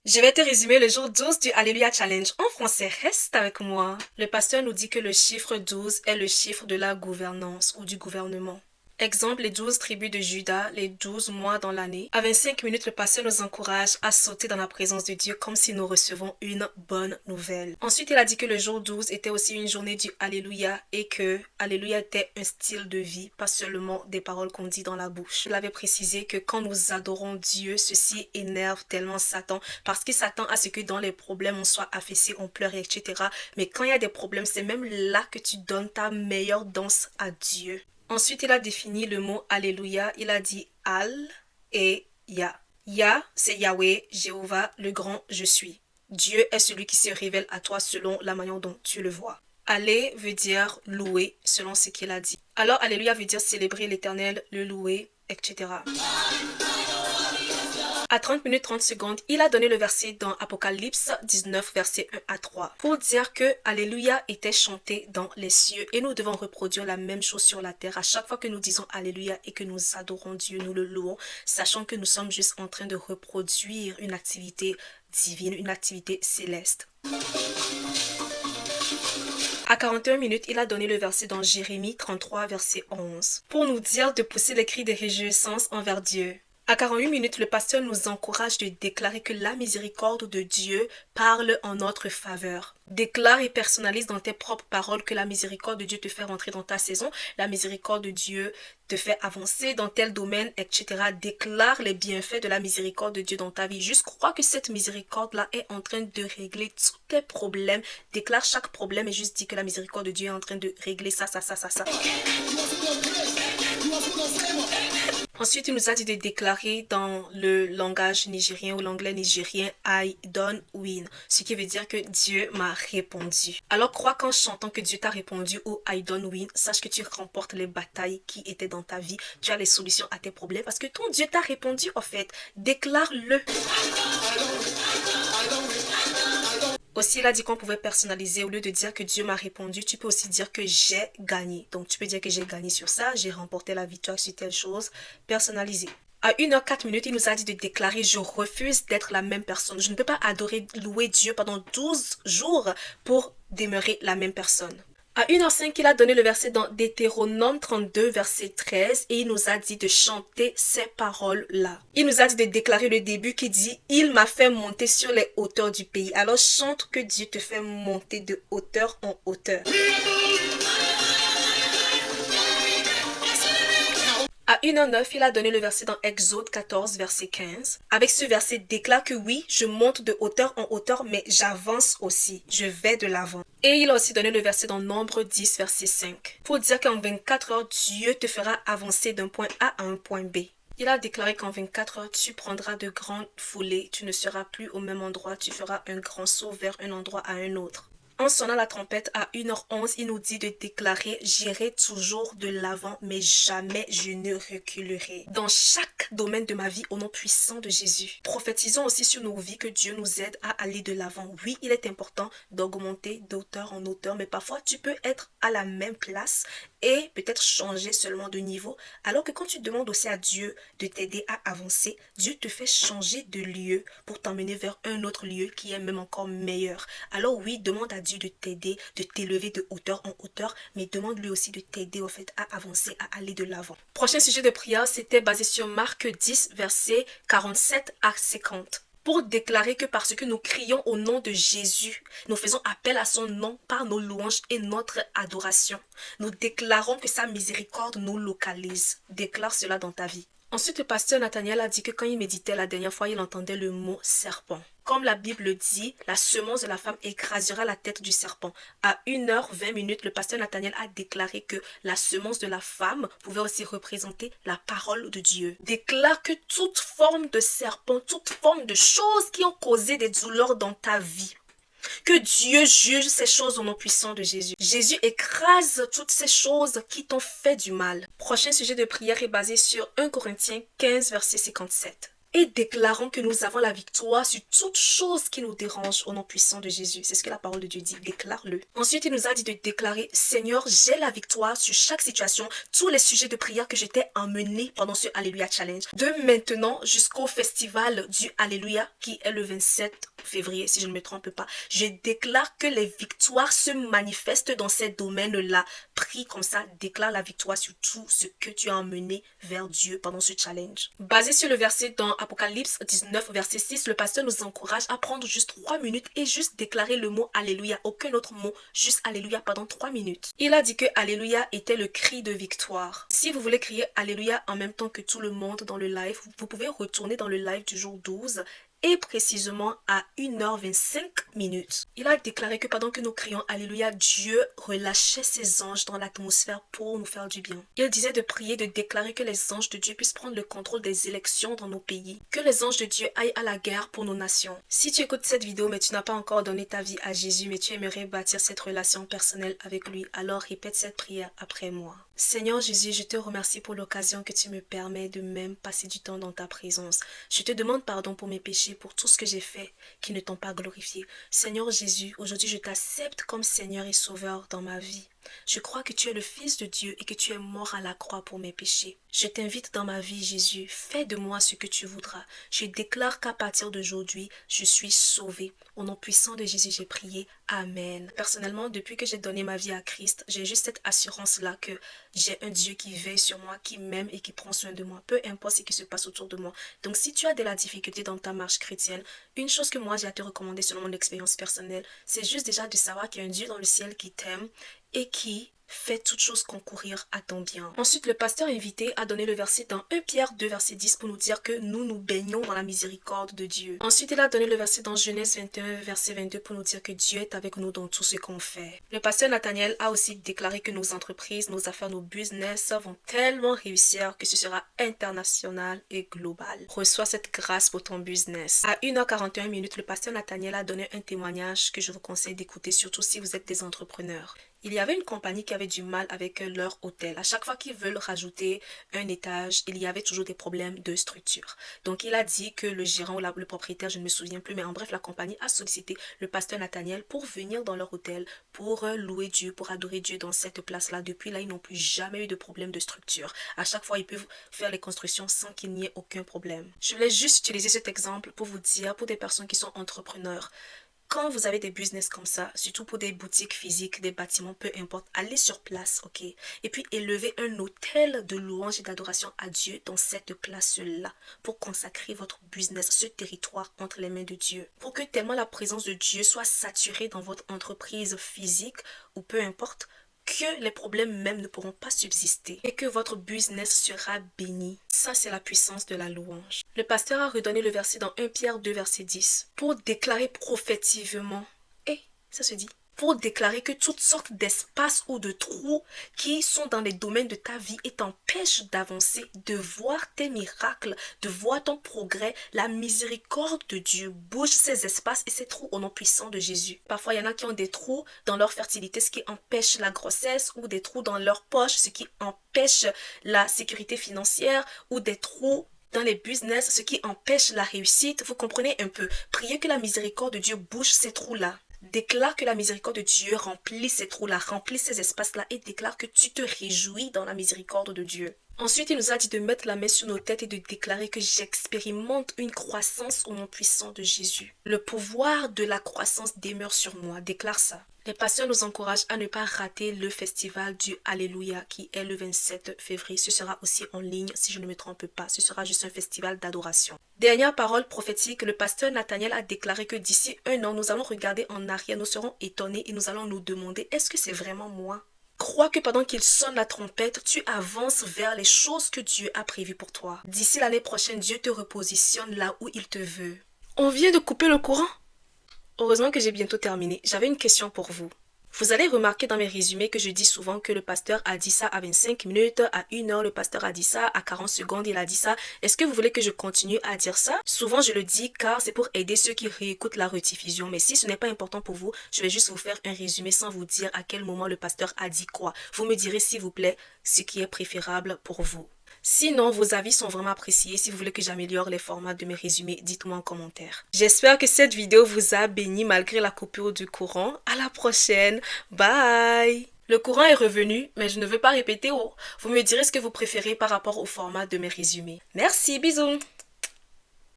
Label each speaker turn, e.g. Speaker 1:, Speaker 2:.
Speaker 1: Je vais te résumer le jour 12 du Alléluia Challenge. En français, reste avec moi. Le pasteur nous dit que le chiffre 12 est le chiffre de la gouvernance ou du gouvernement. Exemple, les 12 tribus de Juda, les 12 mois dans l'année. À 25 minutes, le pasteur nous encourage à sauter dans la présence de Dieu comme si nous recevons une bonne nouvelle. Ensuite, il a dit que le jour 12 était aussi une journée du Alléluia et que Alléluia était un style de vie, pas seulement des paroles qu'on dit dans la bouche. Il avait précisé que quand nous adorons Dieu, ceci énerve tellement Satan parce qu'il s'attend à ce que dans les problèmes, on soit affaissé, on pleure, etc. Mais quand il y a des problèmes, c'est même là que tu donnes ta meilleure danse à Dieu. Ensuite, il a défini le mot Alléluia. Il a dit Al et Ya. Ya, c'est Yahweh, Jéhovah, le grand je suis. Dieu est celui qui se révèle à toi selon la manière dont tu le vois. Aller veut dire louer selon ce qu'il a dit. Alors, Alléluia veut dire célébrer l'Éternel, le louer, etc. À 30 minutes 30 secondes, il a donné le verset dans Apocalypse 19, versets 1 à 3, pour dire que Alléluia était chanté dans les cieux et nous devons reproduire la même chose sur la terre. À chaque fois que nous disons Alléluia et que nous adorons Dieu, nous le louons, sachant que nous sommes juste en train de reproduire une activité divine, une activité céleste. À 41 minutes, il a donné le verset dans Jérémie 33, verset 11, pour nous dire de pousser les cris de réjouissance envers Dieu. À 48 minutes, le pasteur nous encourage de déclarer que la miséricorde de Dieu parle en notre faveur. Déclare et personnalise dans tes propres paroles que la miséricorde de Dieu te fait rentrer dans ta saison, la miséricorde de Dieu te fait avancer dans tel domaine, etc. Déclare les bienfaits de la miséricorde de Dieu dans ta vie. Juste crois que cette miséricorde-là est en train de régler tous tes problèmes. Déclare chaque problème et juste dis que la miséricorde de Dieu est en train de régler ça. Ensuite, il nous a dit de déclarer dans le langage nigérien ou l'anglais nigérien I don't win, ce qui veut dire que Dieu m'a répondu. Alors crois qu'en chantant que Dieu t'a répondu ou I don't win, sache que tu remportes les batailles qui étaient dans ta vie, tu as les solutions à tes problèmes parce que ton Dieu t'a répondu en fait. Déclare-le. Aussi, il a dit qu'on pouvait personnaliser. Au lieu de dire que Dieu m'a répondu, tu peux aussi dire que j'ai gagné. Donc, tu peux dire que j'ai gagné sur ça, j'ai remporté la victoire sur telle chose. Personnalisé. À 1h04, il nous a dit de déclarer « Je refuse d'être la même personne. Je ne peux pas adorer, louer Dieu pendant 12 jours pour demeurer la même personne. » À 1h05, il a donné le verset dans Deutéronome 32, verset 13, et il nous a dit de chanter ces paroles-là. Il nous a dit de déclarer le début qui dit « Il m'a fait monter sur les hauteurs du pays ». Alors chante que Dieu te fait monter de hauteur en hauteur. À 1h09, il a donné le verset dans Exode 14, verset 15. Avec ce verset, déclare que oui, je monte de hauteur en hauteur, mais j'avance aussi. Je vais de l'avant. Et il a aussi donné le verset dans Nombre 10, verset 5. Pour dire qu'en 24 heures, Dieu te fera avancer d'un point A à un point B. Il a déclaré qu'en 24 heures, tu prendras de grandes foulées. Tu ne seras plus au même endroit. Tu feras un grand saut vers un endroit à un autre. En sonnant la trompette à 1h11, il nous dit de déclarer « J'irai toujours de l'avant, mais jamais je ne reculerai. » Dans chaque domaine de ma vie, au nom puissant de Jésus. Prophétisons aussi sur nos vies que Dieu nous aide à aller de l'avant. Oui, il est important d'augmenter d'auteur en auteur, mais parfois tu peux être à la même place et peut-être changer seulement de niveau. Alors que quand tu demandes aussi à Dieu de t'aider à avancer, Dieu te fait changer de lieu pour t'emmener vers un autre lieu qui est même encore meilleur. Alors oui, demande à Dieu de t'aider, de t'élever de hauteur en hauteur, mais demande-lui aussi de t'aider au fait à avancer, à aller de l'avant. Prochain sujet de prière, c'était basé sur Marc 10, versets 47 à 50. Pour déclarer que parce que nous crions au nom de Jésus, nous faisons appel à son nom par nos louanges et notre adoration. Nous déclarons que sa miséricorde nous localise. Déclare cela dans ta vie. Ensuite, le pasteur Nathaniel a dit que quand il méditait la dernière fois, il entendait le mot serpent. Comme la Bible dit, la semence de la femme écrasera la tête du serpent. À 1h20, le pasteur Nathaniel a déclaré que la semence de la femme pouvait aussi représenter la parole de Dieu. Déclare que toute forme de serpent, toute forme de choses qui ont causé des douleurs dans ta vie, que Dieu juge ces choses au nom puissant de Jésus. Jésus écrase toutes ces choses qui t'ont fait du mal. Prochain sujet de prière est basé sur 1 Corinthiens 15, verset 57. et déclarons que nous avons la victoire sur toute chose qui nous dérange au nom puissant de Jésus. C'est ce que la parole de Dieu dit, déclare-le. Ensuite, il nous a dit de déclarer, Seigneur, j'ai la victoire sur chaque situation, tous les sujets de prière que j'étais emmené pendant ce Alléluia Challenge. De maintenant jusqu'au festival du Alléluia qui est le 27 février, si je ne me trompe pas. Je déclare que les victoires se manifestent dans ces domaines-là. Prie comme ça, déclare la victoire sur tout ce que tu as emmené vers Dieu pendant ce challenge. Basé sur le verset dans Apocalypse 19, verset 6, le pasteur nous encourage à prendre juste 3 minutes et juste déclarer le mot Alléluia, aucun autre mot, juste Alléluia pendant 3 minutes. Il a dit que Alléluia était le cri de victoire. Si vous voulez crier Alléluia en même temps que tout le monde dans le live, vous pouvez retourner dans le live du jour 12 et précisément à 1h25. Il a déclaré que pendant que nous crions Alléluia, Dieu relâchait ses anges dans l'atmosphère pour nous faire du bien. Il disait de prier, de déclarer que les anges de Dieu puissent prendre le contrôle des élections dans nos pays, que les anges de Dieu aillent à la guerre pour nos nations. Si tu écoutes cette vidéo mais tu n'as pas encore donné ta vie à Jésus, mais tu aimerais bâtir cette relation personnelle avec lui, alors répète cette prière après moi. Seigneur Jésus, je te remercie pour l'occasion que tu me permets de même passer du temps dans ta présence. Je te demande pardon pour mes péchés, pour tout ce que j'ai fait qui ne t'ont pas glorifié. Seigneur Jésus, aujourd'hui je t'accepte comme Seigneur et Sauveur dans ma vie. Je crois que tu es le Fils de Dieu et que tu es mort à la croix pour mes péchés. Je t'invite dans ma vie, Jésus. Fais de moi ce que tu voudras. Je déclare qu'à partir d'aujourd'hui, je suis sauvé. Au nom puissant de Jésus, j'ai prié. Amen. Personnellement, depuis que j'ai donné ma vie à Christ, j'ai juste cette assurance-là que j'ai un Dieu qui veille sur moi, qui m'aime et qui prend soin de moi, peu importe ce qui se passe autour de moi. Donc, si tu as de la difficulté dans ta marche chrétienne, une chose que moi j'ai à te recommander selon mon expérience personnelle, c'est juste déjà de savoir qu'il y a un Dieu dans le ciel qui t'aime et qui fait toutes choses concourir à ton bien. Ensuite, le pasteur invité a donné le verset dans 1 Pierre 2, verset 10 pour nous dire que nous nous baignons dans la miséricorde de Dieu. Ensuite, il a donné le verset dans Genèse 21, verset 22 pour nous dire que Dieu est avec nous dans tout ce qu'on fait. Le pasteur Nathaniel a aussi déclaré que nos entreprises, nos affaires, nos business vont tellement réussir que ce sera international et global. Reçois cette grâce pour ton business. À 1h41, le pasteur Nathaniel a donné un témoignage que je vous conseille d'écouter, surtout si vous êtes des entrepreneurs. Il y avait une compagnie qui avait du mal avec leur hôtel. À chaque fois qu'ils veulent rajouter un étage, il y avait toujours des problèmes de structure. Donc, il a dit que le gérant ou le propriétaire, je ne me souviens plus, mais en bref, la compagnie a sollicité le pasteur Nathaniel pour venir dans leur hôtel, pour louer Dieu, pour adorer Dieu dans cette place-là. Depuis là, ils n'ont plus jamais eu de problème de structure. À chaque fois, ils peuvent faire les constructions sans qu'il n'y ait aucun problème. Je voulais juste utiliser cet exemple pour vous dire, pour des personnes qui sont entrepreneurs, quand vous avez des business comme ça, surtout pour des boutiques physiques, des bâtiments, peu importe, allez sur place, ok? Et puis élevez un hôtel de louange et d'adoration à Dieu dans cette place-là pour consacrer votre business, ce territoire entre les mains de Dieu. Pour que tellement la présence de Dieu soit saturée dans votre entreprise physique ou peu importe, que les problèmes même ne pourront pas subsister et que votre business sera béni. Ça, c'est la puissance de la louange. Le pasteur a redonné le verset dans 1 Pierre 2, verset 10 pour déclarer prophétivement, et ça se dit, pour déclarer que toutes sortes d'espaces ou de trous qui sont dans les domaines de ta vie et t'empêchent d'avancer, de voir tes miracles, de voir ton progrès, la miséricorde de Dieu bouge ces espaces et ces trous au nom puissant de Jésus. Parfois, il y en a qui ont des trous dans leur fertilité, ce qui empêche la grossesse, ou des trous dans leur poche, ce qui empêche la sécurité financière, ou des trous dans les business, ce qui empêche la réussite. Vous comprenez un peu. Priez que la miséricorde de Dieu bouge ces trous-là. Déclare que la miséricorde de Dieu remplit ces trous-là, remplit ces espaces-là et déclare que tu te réjouis dans la miséricorde de Dieu. Ensuite, il nous a dit de mettre la main sur nos têtes et de déclarer que j'expérimente une croissance au nom puissant de Jésus. Le pouvoir de la croissance demeure sur moi. Déclare ça. Les pasteurs nous encouragent à ne pas rater le festival du Alléluia qui est le 27 février. Ce sera aussi en ligne si je ne me trompe pas. Ce sera juste un festival d'adoration. Dernière parole prophétique, le pasteur Nathaniel a déclaré que d'ici 1 an, nous allons regarder en arrière, nous serons étonnés et nous allons nous demander, est-ce que c'est vraiment moi? Crois que pendant qu'il sonne la trompette, tu avances vers les choses que Dieu a prévues pour toi. D'ici l'année prochaine, Dieu te repositionne là où il te veut. On vient de couper le courant? Heureusement que j'ai bientôt terminé. J'avais une question pour vous. Vous allez remarquer dans mes résumés que je dis souvent que le pasteur a dit ça à 25 minutes, à 1 heure, le pasteur a dit ça, à 40 secondes, il a dit ça. Est-ce que vous voulez que je continue à dire ça? Souvent, je le dis car c'est pour aider ceux qui réécoutent la rediffusion. Mais si ce n'est pas important pour vous, je vais juste vous faire un résumé sans vous dire à quel moment le pasteur a dit quoi. Vous me direz s'il vous plaît ce qui est préférable pour vous. Sinon, vos avis sont vraiment appréciés. Si vous voulez que j'améliore les formats de mes résumés, dites-moi en commentaire. J'espère que cette vidéo vous a béni malgré la coupure du courant. À la prochaine. Bye! Le courant est revenu, mais je ne veux pas répéter. Vous me direz ce que vous préférez par rapport au format de mes résumés. Merci, bisous!